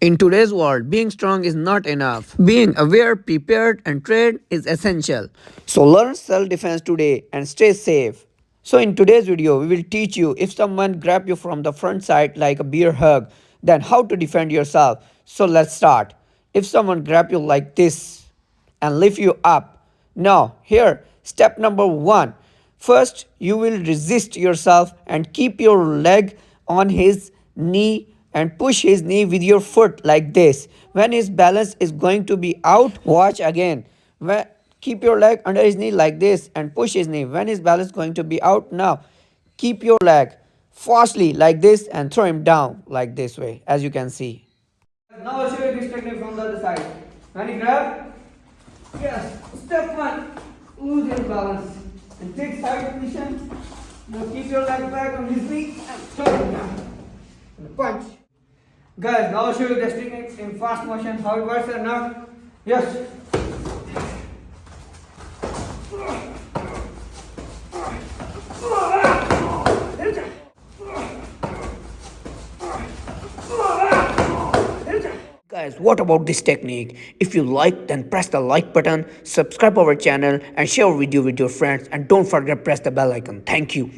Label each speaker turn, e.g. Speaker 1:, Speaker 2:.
Speaker 1: In today's world, being strong is not enough. Being aware, prepared, and trained is essential. So learn self-defense today and stay safe. So in today's video, we will teach you if someone grab you from the front side like a bear hug, then how to defend yourself. So let's start. If someone grab you like this and lift you up. Now here, step number 1. First, you will resist yourself and keep your leg on his knee and push his knee with your foot like this. When his balance is going to be out, watch again. Keep your leg under his knee like this and push his knee. When his balance is going to be out, now keep your leg fastly like this and throw him down like this way, as you can see. Now I'll show you this technique from the other side. When you grab, yes, step 1, lose your balance and take side position. Now keep your leg back on his knee and throw him down. And punch. Guys, now I'll show you this technique in fast motion, how it works or not. Yes. Guys, what about this technique? If you like, then press the like button, subscribe our channel and share our video with your friends, and don't forget to press the bell icon. Thank you.